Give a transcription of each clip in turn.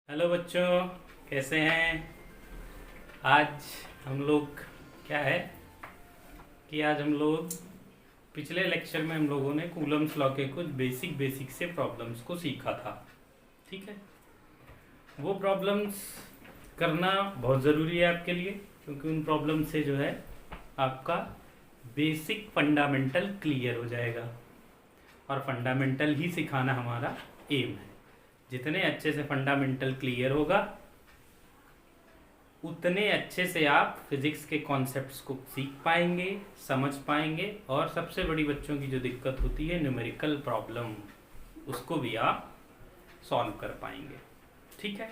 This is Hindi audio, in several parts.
हेलो बच्चों, कैसे हैं। आज हम लोग क्या है कि आज हम लोग पिछले लेक्चर में हम लोगों ने कूलम्स लॉ के कुछ बेसिक से प्रॉब्लम्स को सीखा था। ठीक है, वो प्रॉब्लम्स करना बहुत ज़रूरी है आपके लिए, क्योंकि उन प्रॉब्लम से जो है आपका बेसिक फंडामेंटल क्लियर हो जाएगा। और फंडामेंटल ही सिखाना हमारा एम है। जितने अच्छे से फंडामेंटल क्लियर होगा उतने अच्छे से आप फिजिक्स के कॉन्सेप्ट्स को सीख पाएंगे, समझ पाएंगे, और सबसे बड़ी बच्चों की जो दिक्कत होती है न्यूमेरिकल प्रॉब्लम, उसको भी आप सॉल्व कर पाएंगे। ठीक है,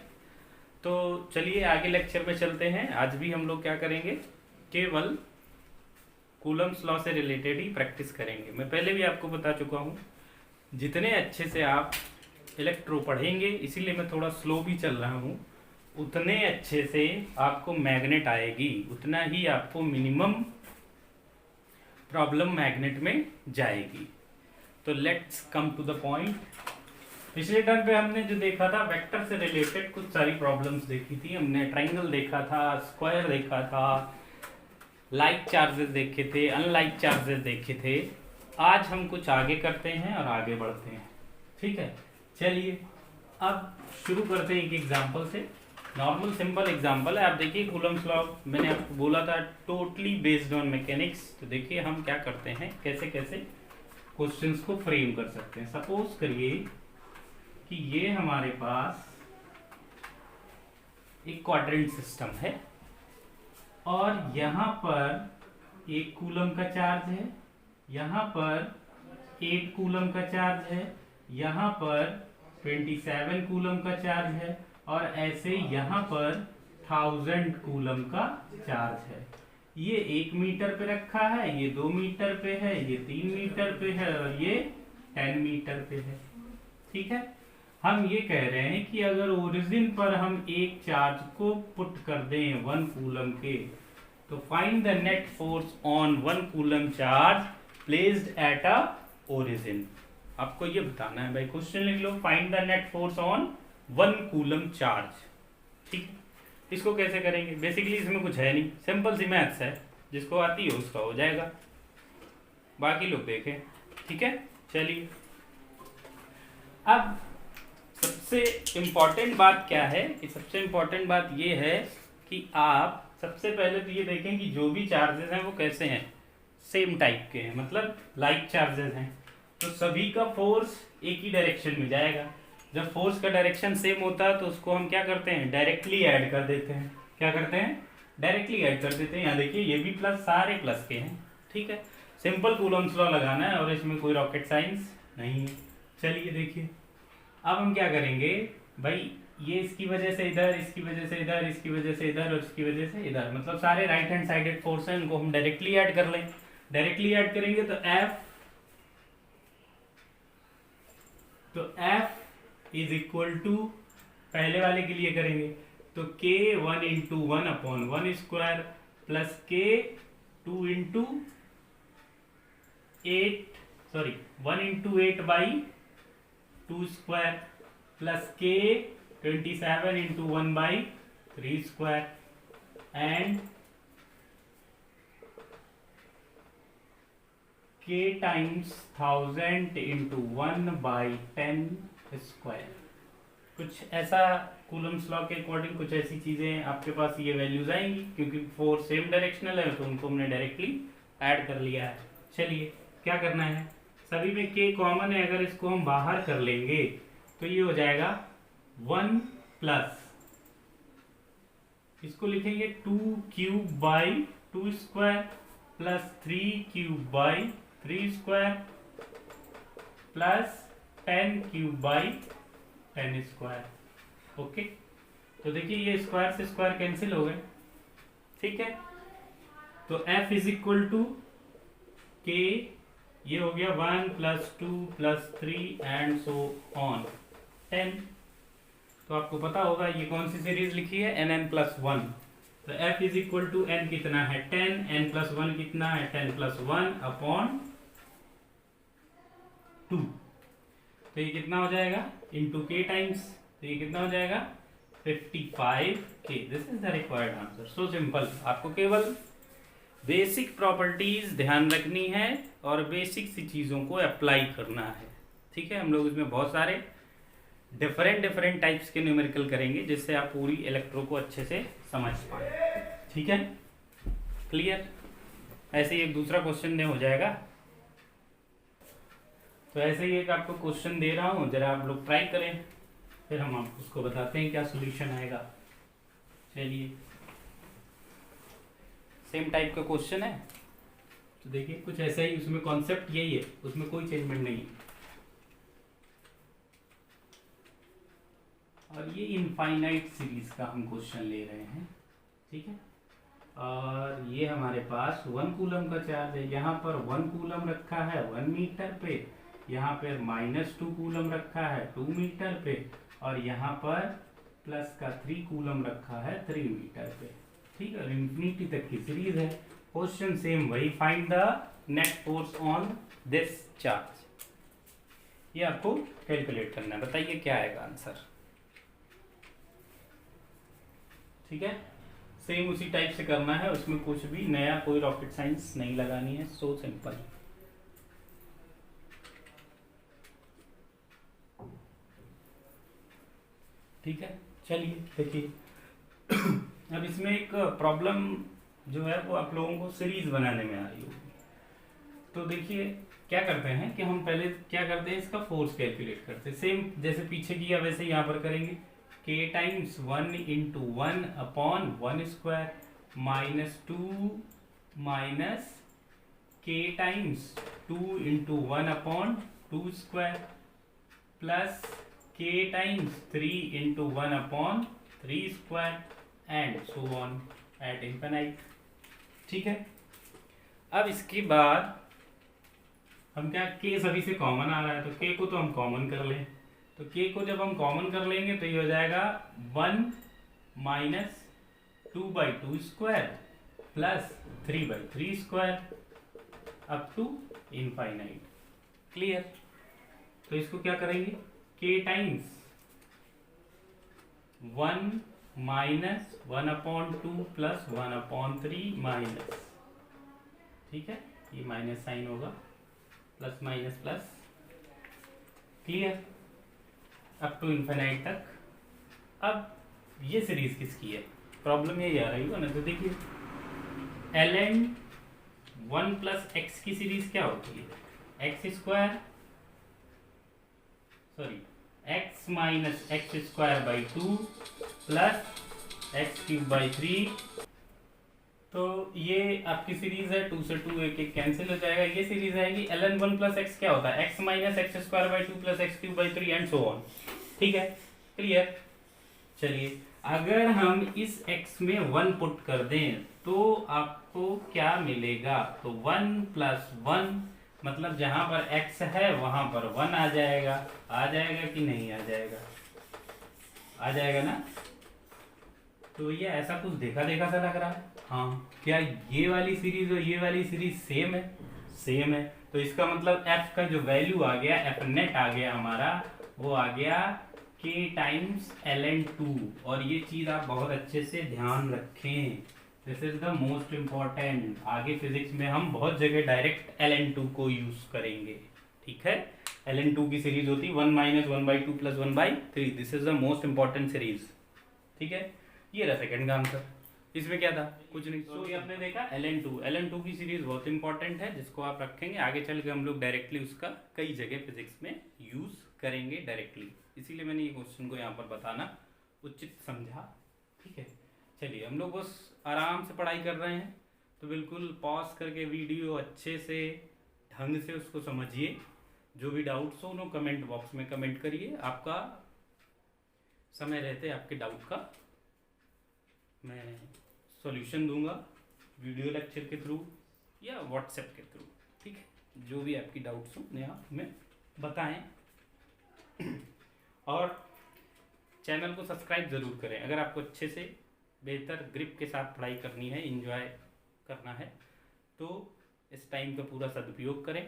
तो चलिए आगे लेक्चर में चलते हैं। आज भी हम लोग क्या करेंगे, केवल कूलम्स लॉ से रिलेटेड ही प्रैक्टिस करेंगे। मैं पहले भी आपको बता चुका हूँ, जितने अच्छे से आप इलेक्ट्रो पढ़ेंगे, इसीलिए मैं थोड़ा स्लो भी चल रहा हूँ, उतने अच्छे से आपको मैग्नेट आएगी, उतना ही आपको मिनिमम प्रॉब्लम मैग्नेट में जाएगी। तो let's come to the point. पिछले टर्म पे हमने जो देखा था, वेक्टर से रिलेटेड कुछ सारी प्रॉब्लम्स देखी थी हमने। ट्राइंगल देखा था, स्क्वायर देखा था, लाइक चार्जेस देखे थे, अनलाइक चार्जेस देखे थे। आज हम कुछ आगे करते हैं और आगे बढ़ते हैं। ठीक है, चलिए अब शुरू करते हैं एक एग्जांपल से। नॉर्मल सिंपल एग्जांपल है। आप देखिए कूलम्स लॉ मैंने आपको बोला था टोटली बेस्ड ऑन मैकेनिक्स। तो देखिए हम क्या करते हैं, कैसे कैसे क्वेश्चंस को फ्रेम कर सकते हैं। सपोज करिए कि ये हमारे पास एक क्वाड्रेंट सिस्टम है और यहाँ पर एक कूलम का चार्ज है, यहाँ पर 8 कूलम का चार्ज है, यहाँ पर 27 कूलम का चार्ज है, और ऐसे यहाँ पर 1000 कूलम का चार्ज है। ये 1 मीटर पे रखा है, ये 2 मीटर पे है, ये 3 मीटर पे है, और ये 10 मीटर पे है। ठीक है, हम ये कह रहे हैं कि अगर ओरिजिन पर हम एक चार्ज को पुट कर दें 1 कूलम के, तो find the net force on 1 coulomb charge placed at a origin. आपको ये बताना है भाई, क्वेश्चन लिख लो, find the net force on 1 coulomb charge. ठीक है, इसको कैसे करेंगे? बेसिकली इसमें कुछ है नहीं, सिंपल सी मैथ्स है, जिसको आती है उसका हो जाएगा, बाकी लोग देखें। ठीक है, चलिए अब सबसे इंपॉर्टेंट बात क्या है कि सबसे इंपॉर्टेंट बात ये है कि आप सबसे पहले तो ये देखें कि जो भी चार्जेस हैं वो कैसे हैं, सेम टाइप के हैं, मतलब लाइक चार्जेस हैं। तो सभी का फोर्स एक ही डायरेक्शन में जाएगा। जब फोर्स का डायरेक्शन सेम होता है तो उसको हम क्या करते हैं, डायरेक्टली ऐड कर देते हैं। क्या करते हैं? डायरेक्टली ऐड कर देते हैं। यहाँ देखिए ये भी प्लस, सारे प्लस के हैं। ठीक है, सिंपल कूलम्स लॉ लगाना है और इसमें कोई रॉकेट साइंस नहीं है। चलिए देखिए अब हम क्या करेंगे भाई, ये इसकी वजह से इधर, इसकी वजह से इधर, इसकी वजह से इधर, और इसकी वजह से इधर, मतलब सारे राइट हैंड साइडेड फोर्स हैं, इनको हम डायरेक्टली ऐड कर लें। डायरेक्टली ऐड करेंगे तो F इज इक्वल टू, पहले वाले के लिए करेंगे तो K 1 into 1 upon 1 square plus K 2 into 8, sorry 1 into 8 by 2 square plus K 27 into 1 by 3 square and K times 1000 into 1 by 10 square. कुछ ऐसा कूलम्स लॉ के अकॉर्डिंग कुछ ऐसी चीजें आपके पास ये वैल्यूज आएंगी, क्योंकि फोर्स सेम डायरेक्शनल है तो उनको हमने डायरेक्टली ऐड कर लिया है। चलिए क्या करना है, सभी में K कॉमन है, अगर इसको हम बाहर कर लेंगे तो ये हो जाएगा 1 प्लस, इसको लिखेंगे 2 cube by 2 square plus 3 cube by 3 square plus 10 cube by 10 square. Okay, तो देखिए ये स्क्वायर से स्क्वायर कैंसिल हो गए। ठीक है, तो F is equal to K, ये हो गया 1 plus 2 plus 3 and so on 10। तो आपको पता होगा ये कौन सी सीरीज लिखी है, nn प्लस 1। तो F is equal to n कितना है 10, n प्लस 1 कितना है 10 प्लस 1 अपॉन 2। तो ये कितना हो जाएगा, इंटू K टाइम्स, तो ये कितना हो जाएगा 55K। This is the required answer. So simple. आपको केवल बेसिक प्रॉपर्टीज ध्यान रखनी है और बेसिक सी चीज़ों को अप्लाई करना है। ठीक है, हम लोग इसमें बहुत सारे डिफरेंट टाइप्स के न्यूमेरिकल करेंगे जिससे आप पूरी इलेक्ट्रो को अच्छे से समझ पाए। ठीक है, क्लियर। ऐसे ही एक दूसरा क्वेश्चन हो जाएगा। तो ऐसे ही एक आपको क्वेश्चन दे रहा हूँ, जरा आप लोग ट्राई करें, फिर हम आपको उसको बताते हैं क्या सॉल्यूशन आएगा। चलिए, सेम टाइप का क्वेश्चन है, तो देखिए कुछ ऐसा ही, उसमें कॉन्सेप्ट यही है, उसमें कोई चेंजमेंट नहीं है। और ये इनफाइनाइट सीरीज का हम क्वेश्चन ले रहे हैं। ठीक है, और ये हमारे पास 1 कूलम का चार्ज है। यहाँ पर 1 कूलम रखा है 1 मीटर पे, यहाँ पर -2 कूलम रखा है 2 मीटर पे, और यहाँ पर प्लस का 3 कूलम रखा है 3 मीटर पे। ठीक है, इंफिनिटी तक की सीरीज है। क्वेश्चन सेम वही, find the net force on this charge. ये आपको कैलकुलेट करना है। बताइए क्या आएगा आंसर। ठीक है, सेम उसी टाइप से करना है, उसमें कुछ भी नया कोई रॉकेट साइंस नहीं लगानी है। So simple. ठीक है, चलिए देखिए। अब इसमें एक प्रॉब्लम जो है वो आप लोगों को सीरीज बनाने में आ रही होगी। तो देखिए क्या करते हैं कि हम पहले क्या करते हैं, इसका फोर्स कैलकुलेट करते हैं। सेम जैसे पीछे किया वैसे यहाँ पर करेंगे। k times 1 into 1 upon 1 square -2 minus k times 2 into 1 upon 2 square plus k times 3 into 1 upon 3 square and so on at infinite. ठीक है, अब इसके बाद हम क्या, k सभी से कॉमन आ रहा है, तो k को तो हम कॉमन कर लें। तो k को जब हम कॉमन कर लेंगे तो ये हो जाएगा 1 minus 2/2 square plus 3/3 square up to infinite. Clear. तो इसको क्या करेंगे, k times 1 minus 1/2 plus 1/3 minus, ठीक है, ये माइनस साइन होगा, plus minus plus. Clear, up to infinite तक। अब ये सीरीज किसकी है, प्रॉब्लम ये आ रही होगा ना। तो देखिए ln 1 प्लस एक्स की सीरीज क्या होती है, x square sorry x minus x square by 2 plus x cube by 3। तो ये आपकी सीरीज है, 2 से 2 एक एक कैंसिल हो जाएगा। ये सीरीज आएगी ln 1 प्लस एक्स क्या होता है, x minus x square by 2 plus x cube by 3 and so on. ठीक है, क्लियर। चलिए, अगर हम इस x में 1 पुट कर दें तो आपको क्या मिलेगा, तो 1 प्लस 1 मतलब जहां पर x है वहां पर 1 आ जाएगा। आ जाएगा कि नहीं आ जाएगा, आ जाएगा ना। तो ये ऐसा कुछ देखा देखा सा लग रहा है। हाँ, क्या ये वाली सीरीज और ये वाली सीरीज सेम है, सेम है। तो इसका मतलब f का जो वैल्यू आ गया, f नेट आ गया हमारा, वो आ गया k टाइम्स ln 2। और ये चीज आप बहुत अच्छे से ध्यान रखें, this is the most important. आगे फिजिक्स में हम बहुत जगह डायरेक्ट ln 2 को यूज करेंगे। ठीक है, ln 2 की सीरीज होती है 1 minus 1/2 plus 1/3। This is the most important series. ठीक है, ये रहा सेकंड का आंसर। इसमें क्या था, कुछ नहीं। तो ये आपने देखा ln 2 की सीरीज बहुत इंपॉर्टेंट है, जिसको आप रखेंगे आगे चल के हम लोग डायरेक्टली उसका कई जगह फिजिक्स में यूज करेंगे डायरेक्टली। इसीलिए मैंने ये क्वेश्चन को यहाँ पर बताना उचित समझा। ठीक है, चलिए हम लोग बस आराम से पढ़ाई कर रहे हैं, तो बिल्कुल पॉज करके वीडियो अच्छे से ढंग से उसको समझिए। जो भी डाउट्स हो उन्हें कमेंट बॉक्स में कमेंट करिए। आपका समय रहते आपके डाउट का मैं सॉल्यूशन दूंगा वीडियो लेक्चर के थ्रू या व्हाट्सएप के थ्रू। ठीक है, जो भी आपकी डाउट्स हो उन्हें आप हमें बताएं। और चैनल को सब्सक्राइब ज़रूर करें। अगर आपको अच्छे से बेहतर ग्रिप के साथ पढ़ाई करनी है, एंजॉय करना है, तो इस टाइम का पूरा सदुपयोग करें।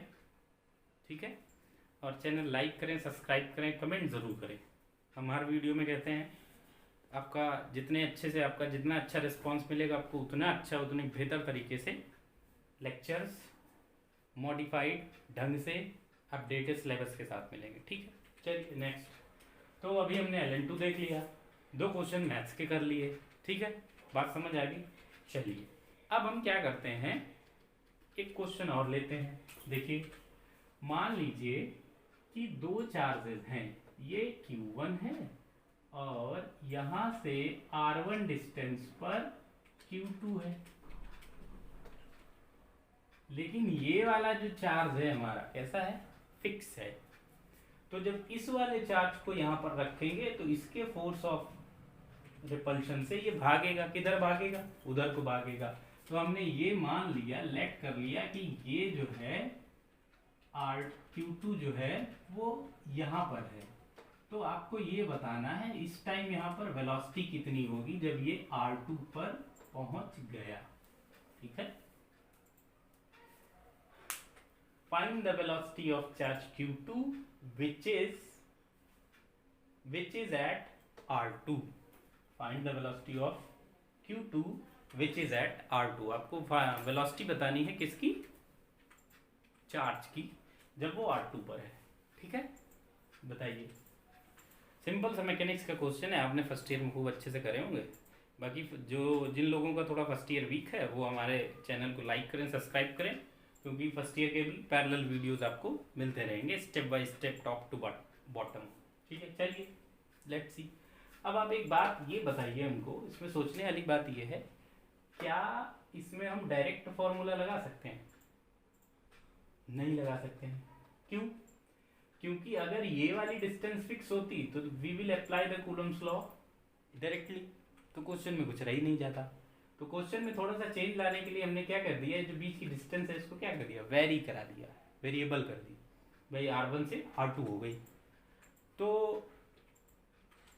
ठीक है, और चैनल लाइक करें, सब्सक्राइब करें, कमेंट ज़रूर करें। हम हर वीडियो में कहते हैं आपका जितने अच्छे से आपका जितना अच्छा रिस्पांस मिलेगा आपको उतना अच्छा उतने बेहतर तरीके से लेक्चर्स मॉडिफाइड ढंग से अपडेटेड सिलेबस के साथ मिलेंगे। ठीक है, चलिए नेक्स्ट। तो अभी हमने LN2 देख लिया, 2 क्वेश्चन मैथ्स के कर लिए। ठीक है, बात समझ आ गई। चलिए अब हम क्या करते हैं, एक क्वेश्चन और लेते हैं। देखिए मान लीजिए कि 2 चार्जेस हैं, ये Q1 है और यहां से R1 डिस्टेंस पर Q2 है। लेकिन ये वाला जो चार्ज है हमारा कैसा है, फिक्स है। तो जब इस वाले चार्ज को यहां पर रखेंगे तो इसके फोर्स ऑफ रिपल्शन से ये भागेगा, किधर भागेगा, उधर को भागेगा। तो हमने ये मान लिया, लेट कर लिया कि ये जो है Q2 जो है वो यहां पर है। तो आपको ये बताना है इस टाइम यहां पर वेलोसिटी कितनी होगी जब ये R2 पर पहुंच गया। ठीक है, find the velocity of charge Q2 which is at R2। find the velocity of Q2 which is at R2। आपको वेलोसिटी बतानी है किसकी, चार्ज की, जब वो R2 पर है। ठीक है, बताइए। सिंपल सा मैकेनिक्स का क्वेश्चन है, आपने फर्स्ट ईयर में खूब अच्छे से करे होंगे। बाकी जो जिन लोगों का थोड़ा फर्स्ट ईयर वीक है वो हमारे चैनल को लाइक करें, सब्सक्राइब करें, क्योंकि फर्स्ट ईयर के भी पैरेलल वीडियोस आपको मिलते रहेंगे step by step, top to bottom. ठीक है, चलिए लेट्स सी। अब आप एक बात ये बताइए हमको, इसमें सोचने वाली बात ये है, क्या इसमें हम डायरेक्ट फॉर्मूला लगा सकते हैं? नहीं लगा सकते हैं। क्यों? क्योंकि अगर ये वाली डिस्टेंस फिक्स होती तो we will apply the Coulomb's law directly, तो क्वेश्चन में कुछ रह ही नहीं जाता। तो क्वेश्चन में थोड़ा सा चेंज लाने के लिए हमने क्या कर दिया, जो बीच की डिस्टेंस है इसको क्या कर दिया, वेरी करा दिया, वेरिएबल कर दी। भाई R1 से R2 हो गई। तो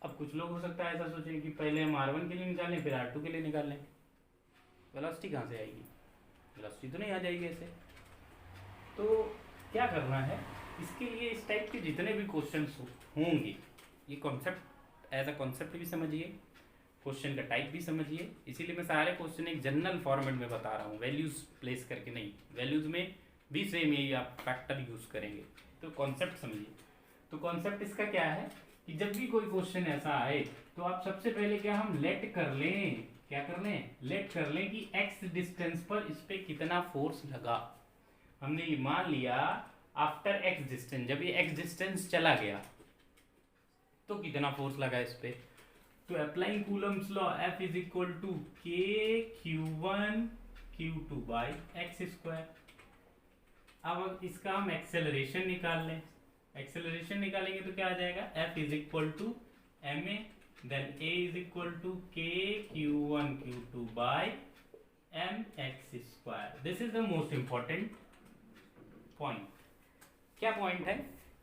अब कुछ लोग हो सकता है ऐसा सोचें कि पहले हम R1 के लिए निकालें फिर R2 के लिए निकाल लें, वेलोसिटी कहाँ से आएगी, वेलोसिटी तो नहीं आ जाएगी ऐसे। तो क्या करना है इसके लिए, इस टाइप के जितने भी क्वेश्चंस होंगे ये कॉन्सेप्ट एज अ कॉन्सेप्ट भी समझिए, क्वेश्चन का टाइप भी समझिए। इसीलिए मैं सारे क्वेश्चन एक जनरल फॉर्मेट में बता रहा हूँ, वैल्यूज प्लेस करके नहीं। वैल्यूज में भी सेम यही आप फैक्टर यूज करेंगे। तो कॉन्सेप्ट समझिए। तो कॉन्सेप्ट इसका क्या है कि जब भी कोई क्वेश्चन ऐसा आए तो आप सबसे पहले क्या हम लेट कर लें, क्या कर लें, लेट कर लें कि x डिस्टेंस पर इस पे कितना फोर्स लगा। हमने ये मान लिया आफ्टर x डिस्टेंस, जब ये x डिस्टेंस चला गया तो कितना फोर्स लगा इस पे। तो applying Coulomb's law F is equal to KQ1 Q2 by x square. अब इसका हम एक्सेलरेशन निकाल लें, एक्सेलरेशन निकालेंगे तो क्या आ जाएगा, F is equal to ma then a is equal to KQ1 Q2 by mx square. This is the most important point. क्या पॉइंट है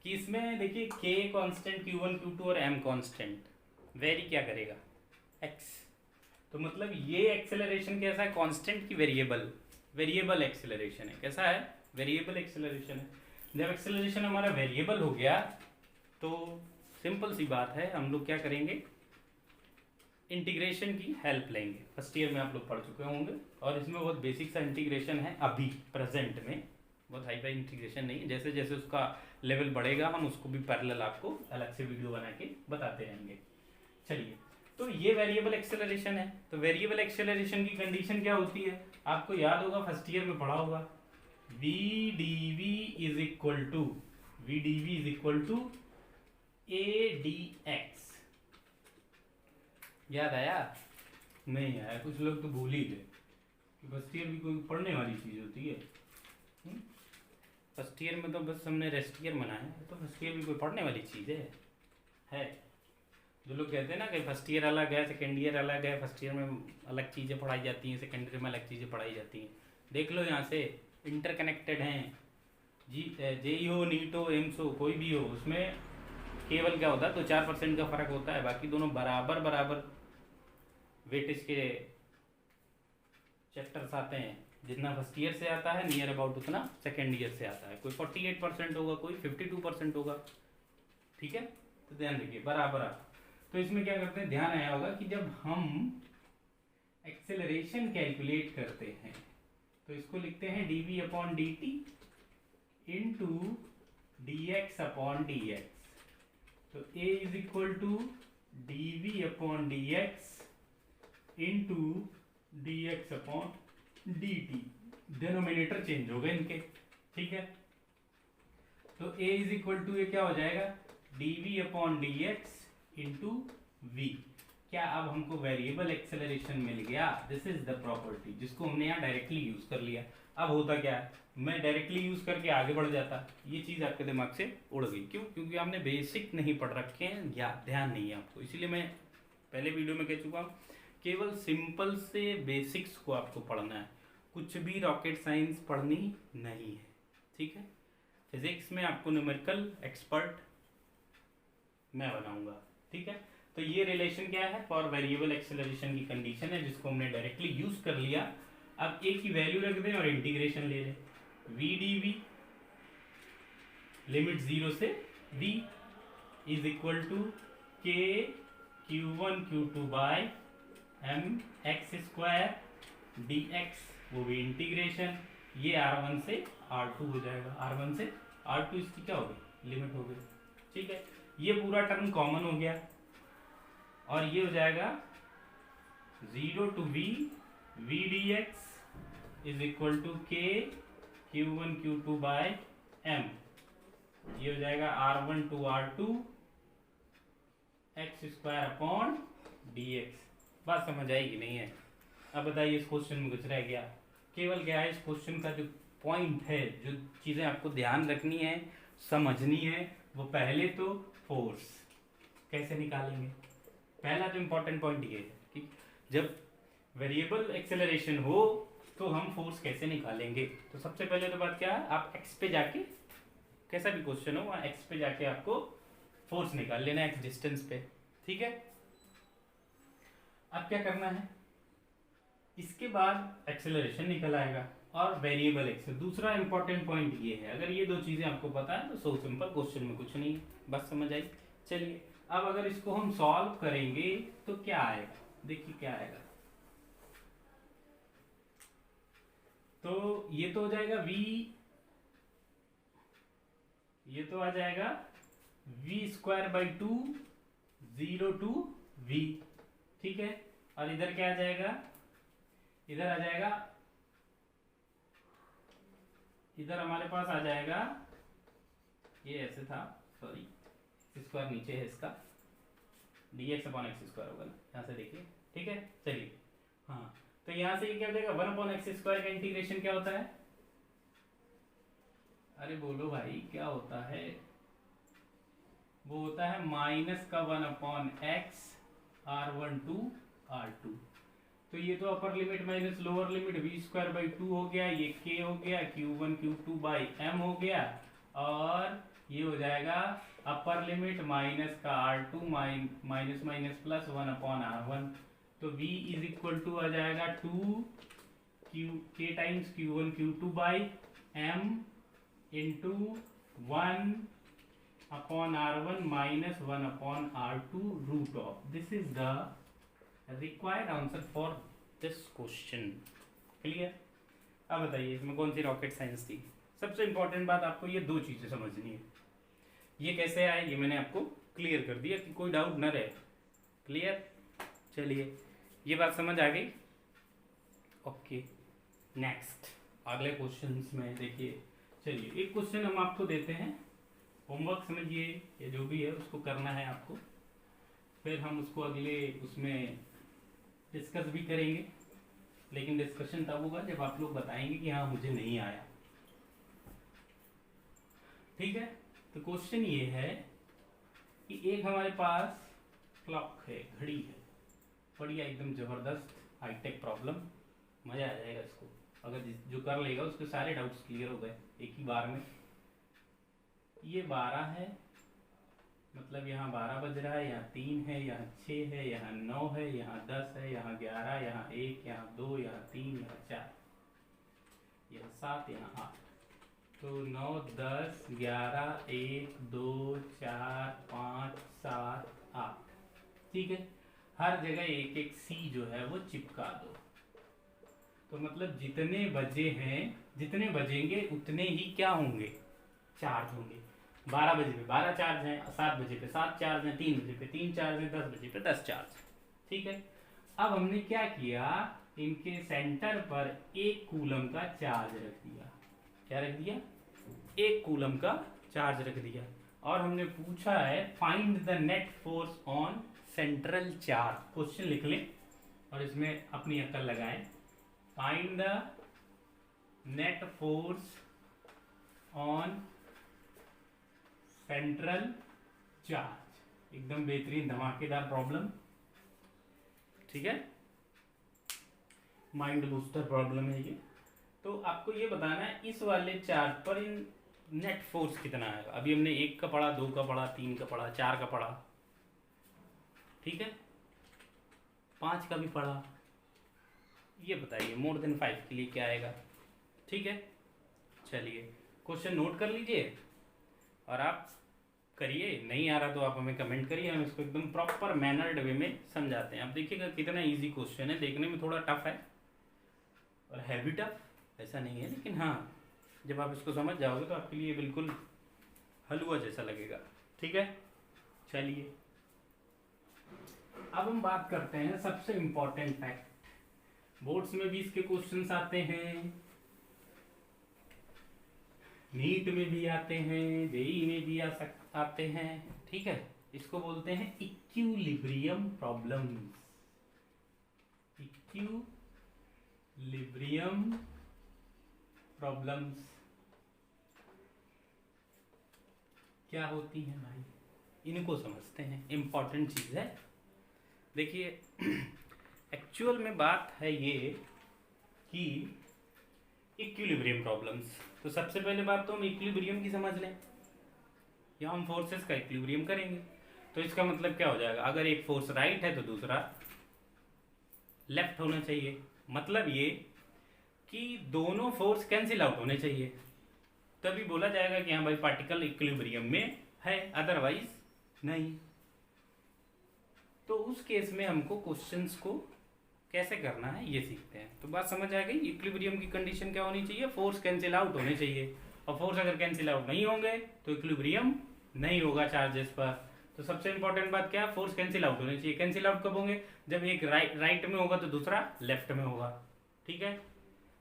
कि इसमें देखिए k कांस्टेंट, Q1 Q2 और m कांस्टेंट, वेरी क्या करेगा, x। तो मतलब ये एक्सेलरेशन कैसा है, कांस्टेंट की वेरिएबल, वेरिएबल एक्सेलरेशन है। कैसा है, वेरिएबल एक्सेलरेशन है। जब एक्सेलरेशन हमारा वेरिएबल हो गया तो सिंपल सी बात है, हम लोग क्या करेंगे, इंटीग्रेशन की हेल्प लेंगे। फर्स्ट ईयर में आप लोग पढ़ चुके होंगे और इसमें बहुत बेसिक सा इंटीग्रेशन है अभी प्रेजेंट में, बहुत हाई फाई इंटीग्रेशन नहीं है। जैसे जैसे उसका लेवल बढ़ेगा हम उसको भी पैरेलल आपको अलग से वीडियो बना के बताते रहेंगे। चलिए, तो ये वेरिएबल एक्सेलरेशन है। तो वेरिएबल एक्सेलरेशन की कंडीशन क्या होती है, आपको याद होगा, फर्स्ट ईयर में पढ़ा होगा, VdV is equal to AdX। याद आया? नहीं आया, कुछ लोग तो भूल ही गए कि फर्स्ट ईयर भी कोई पढ़ने वाली चीज होती है। फर्स्ट ईयर में तो बस हमने रेस्ट ईयर मनाया है, तो फर्स्ट ईयर भी कोई पढ़ने वाली चीज है। जो लोग कहते हैं ना कि फर्स्ट ईयर अलग है, सेकेंड ईयर अलग है, फर्स्ट ईयर में अलग चीज़ें पढ़ाई जाती हैं, सेकेंड ईयर में अलग चीज़ें पढ़ाई जाती हैं। देख लो यहाँ से इंटरकनेक्टेड हैं। जेई हो, नीट हो, एम्स हो, कोई भी हो, उसमें केवल क्या होता है 2-4% का फर्क होता है, बाकी दोनों बराबर बराबर वेटेज के चैप्टर्स आते हैं। जितना फर्स्ट ईयर से आता है नियर अबाउट उतना सेकेंड ईयर से आता है। कोई 48% होगा, कोई 52% होगा। ठीक है, तो ध्यान रखिए बराबर आप। तो इसमें क्या करते हैं, ध्यान आया होगा कि जब हम एक्सेलरेशन कैलकुलेट करते हैं तो इसको लिखते हैं dv upon dt into dx upon dx। तो a is equal to dv upon dx into dx upon dt। Denominator change हो गए इनके, ठीक है। तो a इज इक्वल टू ये क्या हो जाएगा, dv upon dx into v। क्या अब हमको वेरिएबल एक्सेलरेशन मिल गया। दिस इज द प्रॉपर्टी जिसको हमने यहाँ डायरेक्टली यूज कर लिया। अब होता क्या है, मैं डायरेक्टली यूज करके आगे बढ़ जाता, ये चीज आपके दिमाग से उड़ गई। क्यों? क्योंकि आपने बेसिक नहीं पढ़ रखे हैं या ध्यान नहीं है आपको। इसीलिए मैं पहले वीडियो में कह चुका हूँ, केवल सिंपल से बेसिक्स को आपको पढ़ना है, कुछ भी रॉकेट साइंस पढ़नी नहीं है, ठीक है। फिजिक्स में आपको न्यूमेरिकल एक्सपर्ट मैं बनाऊंगा, ठीक है। तो ये रिलेशन क्या है, फॉर वेरिएबल एक्सेलरेशन की कंडीशन है जिसको हमने डायरेक्टली यूज कर लिया। अब ए की वैल्यू रख दें और इंटीग्रेशन ले लें। वी डी वी लिमिट 0 से v is equal to k Q1 Q2 by m x square d x, वो भी इंटीग्रेशन। ये R1 से R2 हो जाएगा, R1 से R2 इसकी क्या हो गई, लिमिट हो गई, ठीक है। ये पूरा टर्म कॉमन हो गया और ये हो जाएगा 0 to v v dx is equal to k Q1 Q2 by m। ये हो जाएगा R1 to R2 x square upon dx। बात समझ आएगी नहीं है? अब बताइए इस क्वेश्चन में कुछ रह गया? केवल क्या है, इस क्वेश्चन का जो पॉइंट है, जो चीजें आपको ध्यान रखनी है, समझनी है, वो पहले तो फोर्स कैसे निकालेंगे। पहला तो इंपॉर्टेंट पॉइंट ये है कि जब वेरिएबल एक्सेलरेशन हो तो हम फोर्स कैसे निकालेंगे। तो सबसे पहले तो बात क्या है, आप एक्स पे जाके, कैसा भी क्वेश्चन हो वहां एक्स पे जाके आपको फोर्स निकाल लेना एक्स डिस्टेंस पे, ठीक है। अब क्या करना है, इसके बाद एक्सेलरेशन निकल आएगा और वेरिएबल एक्सेल। दूसरा इंपॉर्टेंट पॉइंट ये है, अगर ये दो चीजें आपको पता है तो सो सिंपल, क्वेश्चन में कुछ नहीं है, बस समझ आई। चलिए अब अगर इसको हम सॉल्व करेंगे तो क्या आएगा, देखिए क्या आएगा। तो ये तो हो जाएगा v, ये तो आ जाएगा v square by 2 0 to v, ठीक है। और इधर क्या आ जाएगा, इधर आ जाएगा, इधर हमारे पास आ जाएगा, ये ऐसे था, सॉरी स्क्वायर नीचे है इसका, dx अपॉन एक्स स्क्वायर होगा ना, यहाँ से देखिए, ठीक है। चलिए हाँ, तो यहाँ से ये क्या हो जाएगा, 1 अपॉन एक्स स्क्वायर का इंटीग्रेशन क्या होता है, अरे बोलो भाई क्या होता है, वो होता है माइनस का 1 upon x R1 to R2। तो ये तो upper limit minus lower limit v square by 2 हो गया, ये k हो गया, Q1 Q2 बाई m हो गया, और ये हो जाएगा अपर लिमिट माइनस का R2 minus minus plus 1 upon R1। तो v इज इक्वल टू आ जाएगा 2 k times Q1 Q2 by m into 1 upon R1 minus 1 upon R2 root of. This is the required answer for this question. Clear? अब बताइए इसमें कौन सी रॉकेट साइंस थी। सबसे इंपॉर्टेंट बात आपको ये दो चीजें समझनी है, ये कैसे आए ये मैंने आपको क्लियर कर दिया कि कोई डाउट न रहे। क्लियर? चलिए ये बात समझ आ गई। ओके नेक्स्ट अगले क्वेश्चंस में देखिए। चलिए एक क्वेश्चन हम आपको देते हैं, होमवर्क समझिए, ये जो भी है उसको करना है आपको, फिर हम उसको अगले उसमें डिस्कस भी करेंगे, लेकिन डिस्कशन तब होगा जब आप लोग बताएंगे कि हाँ मुझे नहीं आया, ठीक है। तो क्वेश्चन ये है कि एक हमारे पास क्लॉक है, घड़ी है, बढ़िया एकदम जबरदस्त हाईटेक प्रॉब्लम, मजा आ जाएगा इसको, अगर जो कर लेगा उसके सारे डाउट्स क्लियर हो गए एक ही बार में। ये 12 है, मतलब यहाँ 12 बज रहा है, यहाँ 3 है, यहाँ 6 है, यहाँ 9 है, यहाँ 10 है, यहाँ 11, यहाँ 1, यहाँ 2, यहाँ 3, यहाँ 4, यहाँ 7, यहाँ 8। तो 9, 10, 11, 1, 2, 4, 5, 7, 8, ठीक है, हर जगह एक एक सी जो है वो चिपका दो। तो मतलब जितने बजे हैं, जितने बजेंगे उतने ही क्या होंगे, चार्ज होंगे। 12 बजे पे 12 चार्ज हैं, 7 बजे पे 7 चार्ज हैं, 3 बजे पे 3 चार्ज हैं, 10 बजे पे 10 चार्ज। ठीक है, अब हमने क्या किया, इनके सेंटर पर 1 कूलम का चार्ज रख दिया। क्या रख दिया, 1 कूलम का चार्ज रख दिया। और हमने पूछा है find the net force on central charge. Question लिख लें और इसमें अपनी अक्ल लगाएं। Find the net force on central charge. एकदम बेहतरीन धमाकेदार प्रॉब्लम, ठीक है, माइंड बूस्टर प्रॉब्लम है ये। तो आपको ये बताना है इस वाले चार्ज पर इन नेट फोर्स कितना आएगा। अभी हमने 1 का पढ़ा, 2 का पढ़ा, 3 का पढ़ा, 4 का पढ़ा, ठीक है, 5 का भी पढ़ा। ये बताइए मोर देन 5 के लिए क्या आएगा। ठीक है, चलिए क्वेश्चन नोट कर लीजिए और आप करिए। नहीं आ रहा तो आप हमें कमेंट करिए, हम इसको एकदम प्रॉपर मैनर्ड वे में समझाते हैं। आप देखिएगा कितना इजी क्वेश्चन है, देखने में थोड़ा टफ है और है भी टफ, ऐसा नहीं है, लेकिन हाँ जब आप इसको समझ जाओगे तो आपके लिए बिल्कुल हलवा जैसा लगेगा। ठीक है, चलिए अब हम बात करते हैं सबसे इंपॉर्टेंट फैक्ट। बोर्ड्स में भी इसके क्वेश्चंस आते हैं, नीट में भी आते हैं, जेई में भी आते हैं। ठीक है, इसको बोलते हैं इक्विलिब्रियम प्रॉब्लम्स। इक्विलिब्रियम प्रॉब्लम्स क्या होती हैं भाई, इनको समझते हैं, इंपॉर्टेंट चीज है। देखिए एक्चुअल में बात है ये कि इक्विलिब्रियम प्रॉब्लम्स, तो सबसे पहले बात तो हम इक्विलिब्रियम की समझ लें। या हम फोर्सेस का इक्विलिब्रियम करेंगे तो इसका मतलब क्या हो जाएगा, अगर एक फोर्स राइट है तो दूसरा लेफ्ट होना चाहिए। मतलब ये कि दोनों फोर्स कैंसिल आउट होने चाहिए, तभी बोला जाएगा कि हाँ भाई पार्टिकल इक्विलिब्रियम में है, अदरवाइज नहीं। तो उस केस में हमको क्वेश्चंस को कैसे करना है ये सीखते हैं। तो बात समझ आ गई, इक्विलिब्रियम की कंडीशन क्या होनी चाहिए, फोर्स कैंसिल आउट होने चाहिए। और फोर्स अगर कैंसिल आउट नहीं होंगे तो इक्विलिब्रियम नहीं होगा चार्जेस पर। तो सबसे इंपॉर्टेंट बात क्या है, फोर्स कैंसिल आउट होने चाहिए। कैंसिल आउट कब होंगे, जब एक राइट में होगा तो दूसरा लेफ्ट में होगा। ठीक है,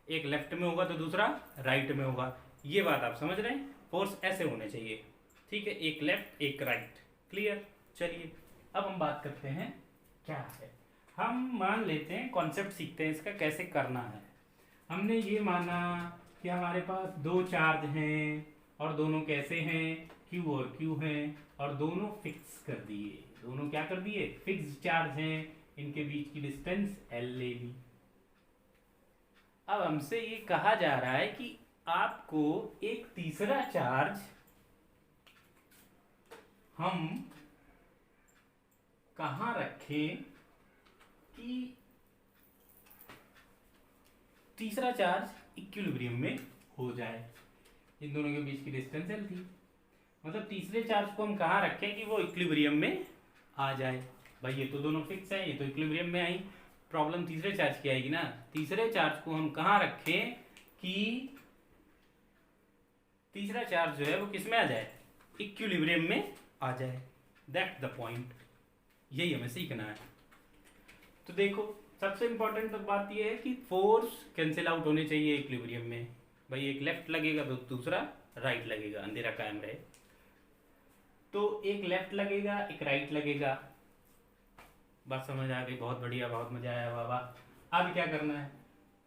एक लेफ्ट में होगा तो दूसरा राइट में होगा। ये बात आप समझ रहे हैं, फोर्स ऐसे होने चाहिए। ठीक है, एक लेफ्ट एक राइट, क्लियर। चलिए अब हम बात करते हैं क्या है, हम मान लेते हैं कॉन्सेप्ट सीखते हैं इसका कैसे करना है। हमने ये माना कि हमारे पास 2 चार्ज हैं और दोनों कैसे हैं, Q और Q हैं, और दोनों फिक्स कर दिए। दोनों क्या कर दिए, फिक्स चार्ज हैं, इनके बीच की डिस्टेंस L ले ली। अब हमसे ये कहा जा रहा है कि आपको एक तीसरा चार्ज हम कहां रखें कि तीसरा चार्ज इक्विलिब्रियम में हो जाए। इन दोनों के बीच की डिस्टेंस L थी, मतलब तीसरे चार्ज को हम कहां रखें कि वो इक्विलिब्रियम में आ जाए। भाई ये तो दोनों फिक्स है, ये तो इक्विलिब्रियम में आई, प्रॉब्लम तीसरे चार्ज की आएगी ना। तीसरे चार्ज को हम कहां रखें कि तीसरा चार्ज जो है वो किस में आ जाए, इक्विलिब्रियम में आ जाए। दैट्स द पॉइंट, यही हमें सीखना है। तो देखो सबसे इंपॉर्टेंट बात यह है कि फोर्स कैंसिल आउट होने चाहिए इक्विलिब्रियम में। भाई एक लेफ्ट लगेगा तो दूसरा राइट लगेगा, अंधेरा कायम रहे। तो एक लेफ्ट लगेगा एक राइट लगेगा। बात समझ आ गई, बहुत बढ़िया, बहुत मजा आया बाबा। अब क्या करना है,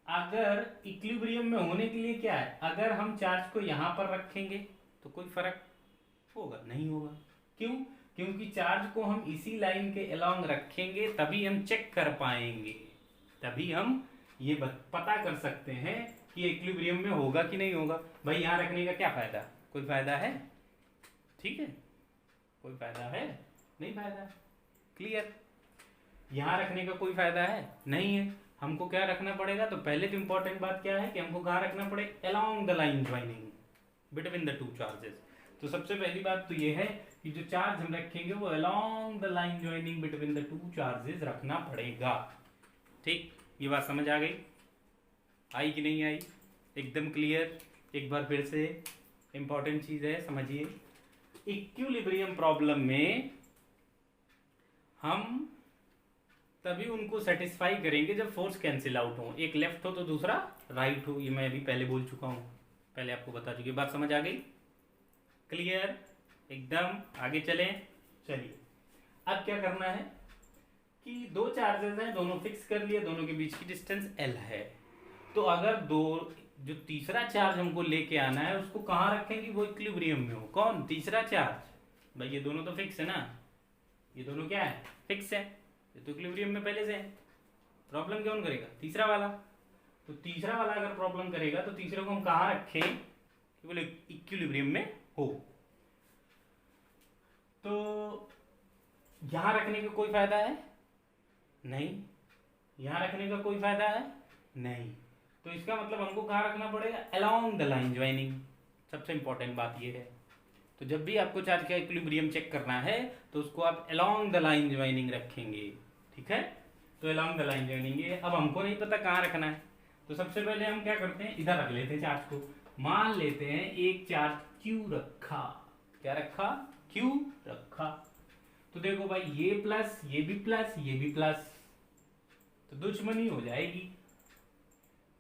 अगर इक्विलिब्रियम में होने के लिए क्या है, अगर हम चार्ज को यहां पर रखेंगे तो कोई फर्क होगा नहीं होगा। क्यों, क्योंकि चार्ज को हम इसी लाइन के अलोंग रखेंगे तभी हम चेक कर पाएंगे, तभी हम ये पता कर सकते हैं कि इक्विलिब्रियम में होगा कि नहीं होगा। भाई यहां रखने का क्या फायदा, कोई फायदा है, ठीक है, कोई फायदा है नहीं, फायदा क्लियर। यहां रखने का कोई फायदा है नहीं है, हमको क्या रखना पड़ेगा। तो पहले तो इंपॉर्टेंट बात क्या है कि हमको कहां रखना पड़े, along the line joining between the two charges. तो सबसे पहली बात तो ये है कि जो चार्ज हम रखेंगे वो along the line joining between the two charges रखना पड़ेगा। ठीक, ये बात समझ आ गई? आई कि नहीं आई? एकदम क्लियर? एक बार फिर से इंपॉर्टेंट चीज है, समझिए। इक्विलिब्रियम प्रॉब्लम में हम तभी उनको सेटिस्फाई करेंगे जब फोर्स कैंसिल आउट हो, एक लेफ्ट हो तो दूसरा राइट हो। ये मैं अभी पहले बोल चुका हूं, पहले आपको बता चुकी, बात समझ आ गई? क्लियर? एकदम। आगे चलें। चलिए, अब क्या करना है कि दो चार्जेस हैं, दोनों फिक्स कर लिए, दोनों के बीच की डिस्टेंस L है। तो अगर दो जो तीसरा चार्ज हमको लेके आना है उसको कहाँ रखेंगे? वो इक्विलिब्रियम में हो। कौन? तीसरा चार्ज। भाई ये दोनों तो फिक्स है ना, ये दोनों क्या है? फिक्स है, ये तो इक्विलिब्रियम में पहले से है। प्रॉब्लम कौन करेगा? तीसरा वाला। तो तीसरा वाला अगर प्रॉब्लम करेगा तो तीसरे को हम कहाँ रखें कि बोले इक्विलिब्रियम में हो। तो यहां रखने का कोई फायदा है नहीं, यहां रखने का कोई फायदा है नहीं। तो इसका मतलब हमको कहाँ रखना पड़ेगा? Along the line joining. सबसे इंपॉर्टेंट बात ये है। तो जब भी आपको चार्ज का इक्विलिब्रियम चेक करना है तो उसको आप अलोंग द लाइन ज्वाइनिंग रखेंगे। ठीक है, तो अलोंग द लाइन ज्वाइनिंग। अब हमको नहीं पता कहाँ रखना है, तो सबसे पहले हम क्या करते हैं, इधर रख लेते हैं चार्ज को। मान लेते हैं एक चार्ज Q रखा। क्या रखा? Q रखा। तो देखो भाई, ये प्लस, ये भी प्लस, ये भी प्लस, तो दुश्मनी हो जाएगी।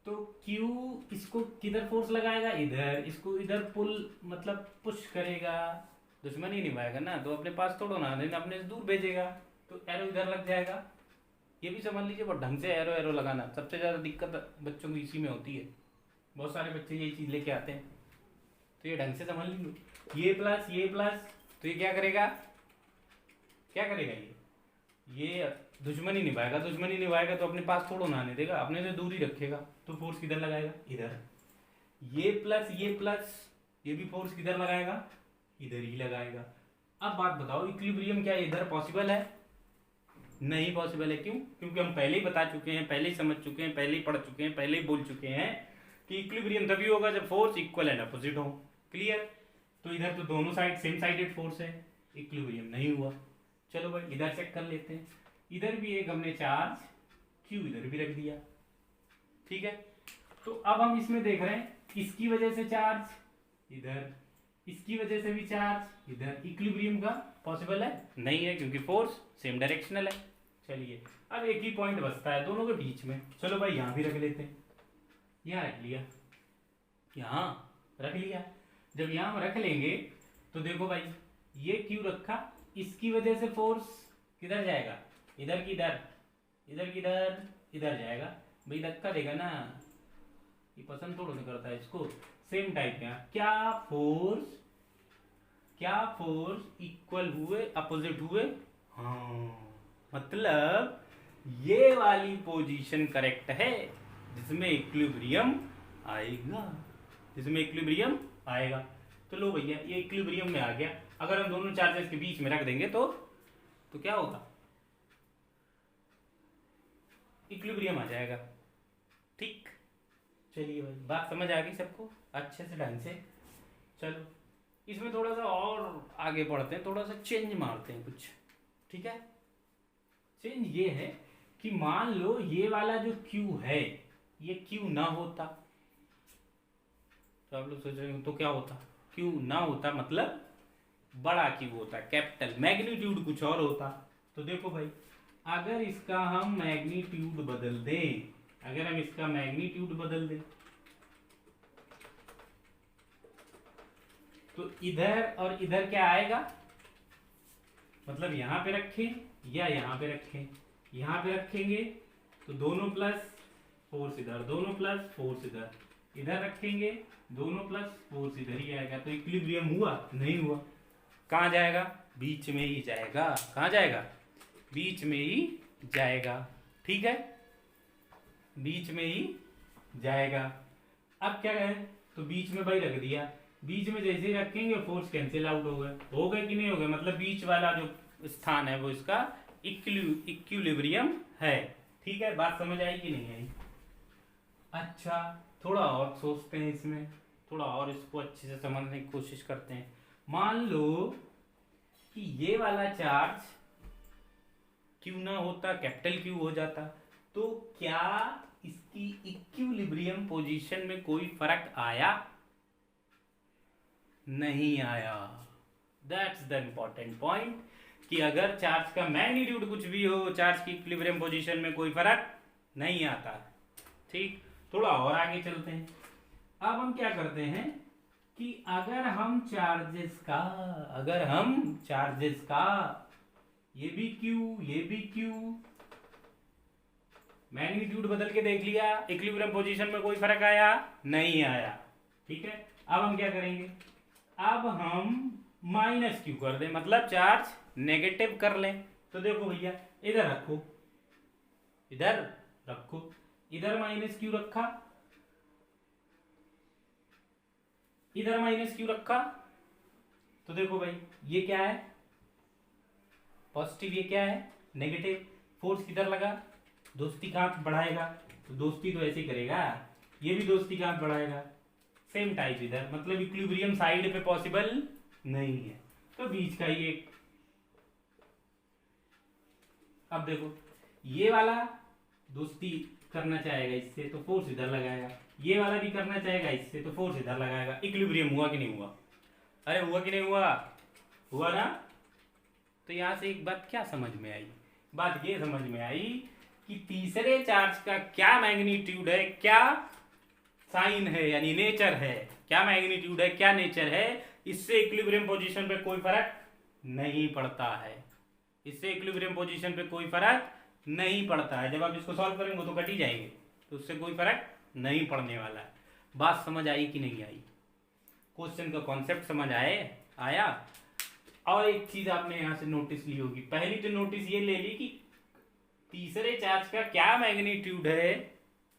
तो Q इसको किधर फोर्स लगाएगा? इधर। इसको इधर पुल मतलब पुश करेगा, दुश्मनी निभाएगा ना, तो अपने पास थोड़ा ना देना, अपने से दूर भेजेगा, तो एरो इधर लग जाएगा। ये भी समझ लीजिए, बहुत ढंग से एरो एरो लगाना। सबसे ज़्यादा दिक्कत बच्चों को इसी में होती है, बहुत सारे बच्चे यही चीज़ लेके आते हैं। तो ये ढंग से समझ लीजिए, ये प्लस, ये प्लस, तो ये क्या करेगा? क्या करेगा? ये दुश्मनी निभाएगा। दुश्मनी निभाएगा तो अपने पास थोड़ा ना आने देगा, अपने से दूर ही रखेगा। तो फोर्स किधर लगाएगा? इधर। ये प्लस, ये प्लस, ये भी फोर्स किधर लगाएगा? इधर ही लगाएगा। अब बात बताओ, इक्विलिब्रियम क्या इधर पॉसिबल है? नहीं पॉसिबल है। क्यों? क्योंकि हम पहले ही बता चुके हैं, पहले ही समझ चुके हैं, पहले ही पढ़ चुके हैं, पहले ही बोल चुके हैं कि इक्विलिब्रियम तभी होगा जब फोर्स इक्वल एंड अपोजिट हो। क्लियर? तो इधर तो दोनों साइड सेम साइडेड फोर्स है, इक्विलिब्रियम नहीं हुआ। चलो भाई इधर चेक कर लेते हैं। इधर भी एक हमने चार्ज Q इधर भी रख दिया। ठीक है, तो अब हम इसमें देख रहे हैं, इसकी वजह से चार्ज इधर, इसकी वजह से भी चार्ज इधर। इक्विलिब्रियम का पॉसिबल है? नहीं है, क्योंकि फोर्स सेम डायरेक्शनल है। चलिए, अब एक ही पॉइंट बचता है दोनों के बीच में। चलो भाई यहां भी रख लेते हैं। यहां रख लिया, यहां रख लिया। जब यहां हम रख लेंगे तो देखो भाई, ये Q रखा, इसकी वजह से फोर्स किधर जाएगा? इधर की इधर, इधर की इधर, इधर जाएगा। भाई धक्का देगा ना, ये पसंद थोड़ा नहीं करता है इसको। सेम टाइप का क्या फोर्स इक्वल हुए, अपोजिट हुए? हाँ, मतलब ये वाली पोजीशन करेक्ट है जिसमें इक्विलिब्रियम आएगा, जिसमें इक्विलिब्रियम आएगा। तो लो भैया, ये इक्विलिब्रियम में आ गया। अगर हम दोनों चार्जेस के बीच में रख देंगे तो क्या होगा? इक्विलिब्रियम आ जाएगा। ठीक, चलिए भाई बात समझ आ गई सबको अच्छे से ढंग से। चलो इसमें थोड़ा सा और आगे बढ़ते हैं, थोड़ा सा चेंज मारते हैं कुछ। ठीक है, चेंज ये है कि मान लो ये वाला जो Q है ये Q ना होता, तो आप लोग सोच रहे हो तो क्या होता? Q ना होता मतलब बड़ा Q होता, कैपिटल, मैग्नीट्यूड कुछ और होता। तो देखो भाई, अगर इसका हम मैग्नीट्यूड बदल दें, अगर हम इसका मैग्नीट्यूड बदल दें तो इधर और इधर क्या आएगा? मतलब यहां पे रखें या यहां पे रखें? यहां पे रखेंगे तो दोनों प्लस फोर्स इधर, दोनों प्लस फोर्स इधर। इधर रखेंगे दोनों प्लस फोर्स इधर ही आएगा। तो इक्विलिब्रियम हुआ? नहीं हुआ। कहाँ जाएगा? बीच में ही जाएगा। कहाँ जाएगा? बीच में ही जाएगा। ठीक है, बीच में ही जाएगा। अब क्या है, तो बीच में भाई रख दिया। बीच में जैसे ही रखेंगे फोर्स कैंसिल आउट हो गए कि नहीं हो गए? मतलब बीच वाला जो स्थान है वो इसका इक्विलिब्रियम है। ठीक है, बात समझ आई कि नहीं आई? अच्छा, थोड़ा और सोचते हैं इसमें, थोड़ा और इसको अच्छे से समझने की कोशिश करते हैं। मान लो कि ये वाला चार्ज क्यू ना होता, कैपिटल क्यू हो जाता, तो क्या इसकी इक्विलिब्रियम पोजीशन में कोई फर्क आया? नहीं आया। दैट्स द इंपॉर्टेंट पॉइंट कि अगर चार्ज का मैग्नीट्यूड कुछ भी हो, चार्ज की इक्विलिब्रियम पोजीशन में कोई फर्क नहीं आता। ठीक, थोड़ा और आगे चलते हैं। अब हम क्या करते हैं कि अगर हम चार्जेस का ये भी क्यू, ये भी क्यू, मैग्नीट्यूड बदल के देख लिया, इक्विलिब्रियम पोजीशन में कोई फर्क आया? नहीं आया। ठीक है, अब हम क्या करेंगे? अब हम माइनस क्यू कर दें, मतलब चार्ज नेगेटिव कर लें। तो देखो भैया, इधर रखो, इधर रखो, इधर माइनस क्यू रखा, इधर माइनस क्यू रखा, तो देखो भाई ये क्या है? पॉजिटिव, ये क्या है? नेगेटिव। फोर्स किधर लगा? दोस्ती का हाथ बढ़ाएगा, तो दोस्ती तो ऐसे ही करेगा, ये भी दोस्ती का हाथ बढ़ाएगा। सेम टाइप इधर, मतलब इक्विलिब्रियम साइड पे पॉसिबल नहीं है, तो बीच का ही एक। अब देखो, ये वाला दोस्ती करना चाहेगा इससे, तो फोर्स इधर लगाएगा, ये वाला भी करना चाहेगा इससे, तो फोर्स इधर लगाएगा। इक्विलिब्रियम हुआ कि नहीं हुआ? अरे हुआ कि नहीं हुआ? हुआ ना? तो यहां से एक बात क्या समझ में आई? बात ये समझ में आई कि तीसरे चार्ज का क्या मैग्नीट्यूड है, क्या साइन है, यानी नेचर है, क्या मैग्नीट्यूड है, क्या नेचर है, इससे इक्विलिब्रियम पोजीशन पे कोई फर्क नहीं पड़ता है। इससे इक्विलिब्रियम पोजीशन पे कोई फर्क नहीं पड़ता है। जब आप इसको सॉल्व करेंगे तो कट ही जाएंगे, तो उससे कोई फर्क नहीं पड़ने वाला है। बात समझ आई कि नहीं आई? क्वेश्चन का कॉन्सेप्ट समझ आया? और एक चीज आपने यहां से नोटिस ली होगी, पहली तो नोटिस ये ले ली कि तीसरे चार्ज का क्या मैग्नीट्यूड है,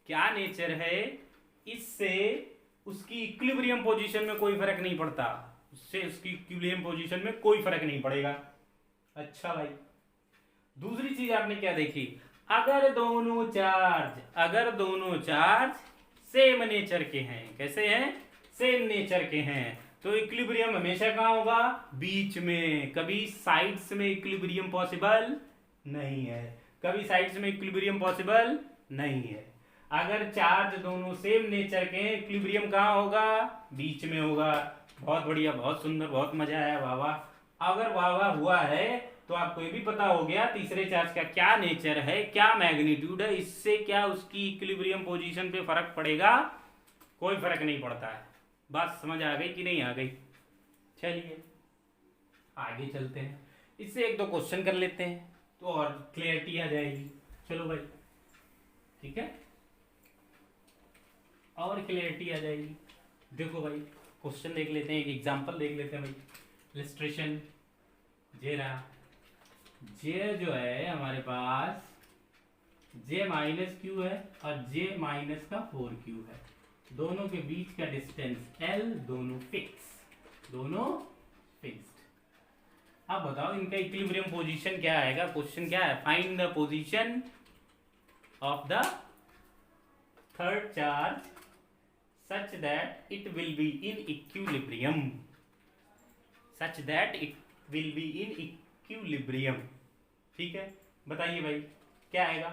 क्या नेचर है, इससे उसकी इक्विलिब्रियम पोजीशन में कोई फर्क नहीं पड़ता, उससे उसकी इक्विलिब्रियम पोजीशन में कोई फर्क नहीं पड़ेगा। अच्छा भाई, दूसरी चीज आपने क्या देखी? अगर दोनों चार्ज सेम नेचर के हैं, कैसे हैं? सेम नेचर के हैं, तो इक्विलिब्रियम हमेशा कहां होगा? बीच में। कभी साइड्स में इक्विलिब्रियम पॉसिबल नहीं है, कभी साइड्स में इक्विलिब्रियम पॉसिबल नहीं है। अगर चार्ज दोनों सेम नेचर के हैं, इक्विलिब्रियम कहां होगा? बीच में होगा। बहुत बढ़िया, बहुत सुंदर, बहुत मजा आया, वाह वाह। अगर वाह वाह हुआ है तो आपको ये भी पता हो गया तीसरे चार्ज का क्या नेचर है, क्या मैग्नीट्यूड है, इससे क्या उसकी इक्विलिब्रियम पोजीशन पे फर्क पड़ेगा? कोई फर्क नहीं पड़ता है। बात समझ आ गई कि नहीं आ गई? चलिए आगे चलते हैं, इससे एक दो क्वेश्चन कर लेते हैं तो और क्लियरिटी आ जाएगी। चलो भाई, ठीक है, और क्लियरिटी आ जाएगी। देखो भाई, क्वेश्चन देख लेते हैं, एक एग्जांपल देख लेते हैं भाई। इलस्ट्रेशन जे रहा, जे जो है हमारे पास जे माइनस क्यू है और जे माइनस का 4q है, दोनों के बीच का डिस्टेंस l, दोनों फिक्स्ड। अब बताओ इनका इक्विलिब्रियम पोजीशन क्या आएगा? क्वेश्चन क्या है? Find the position of the third charge such that it will be in equilibrium, ठीक है, बताइए भाई क्या आएगा?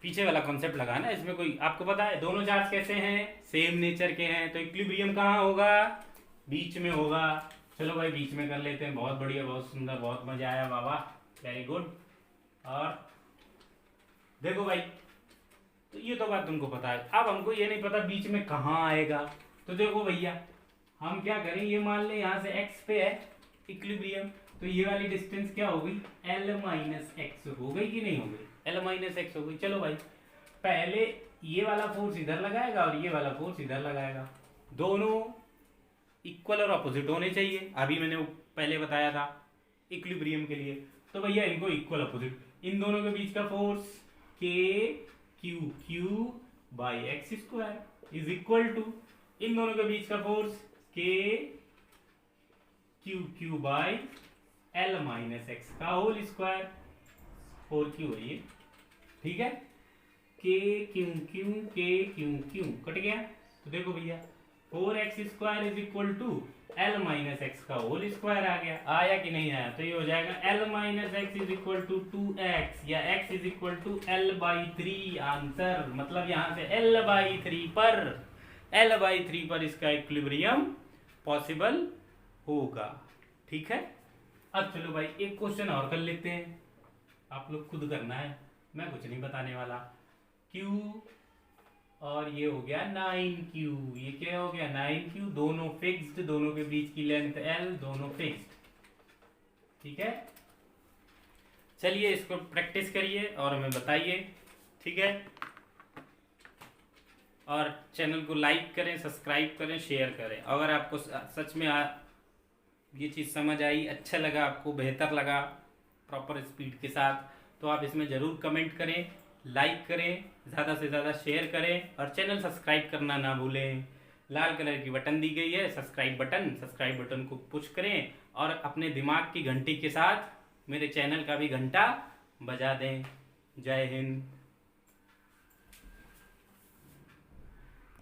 पीछे वाला कॉन्सेप्ट लगाना, इसमें कोई आपको पता है दोनों चार्ज कैसे हैं? सेम नेचर के हैं, तो इक्विलिब्रियम कहाँ होगा? बीच में होगा। चलो भाई बीच में कर लेते हैं। बहुत बढ़िया, बहुत सुंदर, बहुत मजा आया, वाह वाह, वेरी गुड। और देखो भाई, तो ये तो बात तुमको पता है, अब हमको ये नहीं पता बीच में कहाँ आएगा। तो देखो भैया, हम क्या करें, ये मान लें यहाँ से x पे है इक्विलिब्रियम, तो ये वाली डिस्टेंस क्या हो गई? l माइनस एक्स हो गई कि नहीं हो गई? l माइनस एक्स हो गई। चलो भाई, पहले ये वाला फोर्स इधर लगाएगा और ये वाला फोर्स इधर लगाएगा, दोनों इक्वल और अपोजिट होने चाहिए। अभी मैंने पहले बताया था इक्विलिब्रियम के लिए, तो भैया इनको इक्वल अपोजिट, इन दोनों के बीच का force k Q by x square is equal to, इन दोनों के बीच का force k Q by l minus x का होल स्क्वायर, 4q है ये, ठीक है। k क्यू कट गया। तो देखो भैया, 4x² is equal to L minus x का होल स्क्वायर आ गया। आया कि नहीं आया? तो ये हो जाएगा L minus x is equal to 2x या x is equal to L/3 answer. मतलब यहाँ से L/3 पर इसका इक्विलिब्रियम पॉसिबल होगा। ठीक है, अब चलो भाई एक क्वेश्चन और कर लेते हैं, आप लोग खुद करना है, मैं कुछ नहीं बताने वाला। Q और ये हो गया 9Q, ये क्या हो गया 9Q, दोनों फिक्स्ड, दोनों के बीच की लेंथ L, दोनों फिक्स्ड। ठीक है, चलिए इसको प्रैक्टिस करिए और हमें बताइए। ठीक है, और चैनल को लाइक करें, सब्सक्राइब करें, शेयर करें। अगर आपको सच में ये चीज़ समझ आई, अच्छा लगा, आपको बेहतर लगा प्रॉपर स्पीड के साथ, तो आप इसमें ज़रूर कमेंट करें, लाइक करें, ज़्यादा से ज़्यादा शेयर करें और चैनल सब्सक्राइब करना ना भूलें। लाल कलर की बटन दी गई है सब्सक्राइब बटन को पुश करें और अपने दिमाग की घंटी के साथ मेरे चैनल का भी घंटा बजा दें। जय हिंद।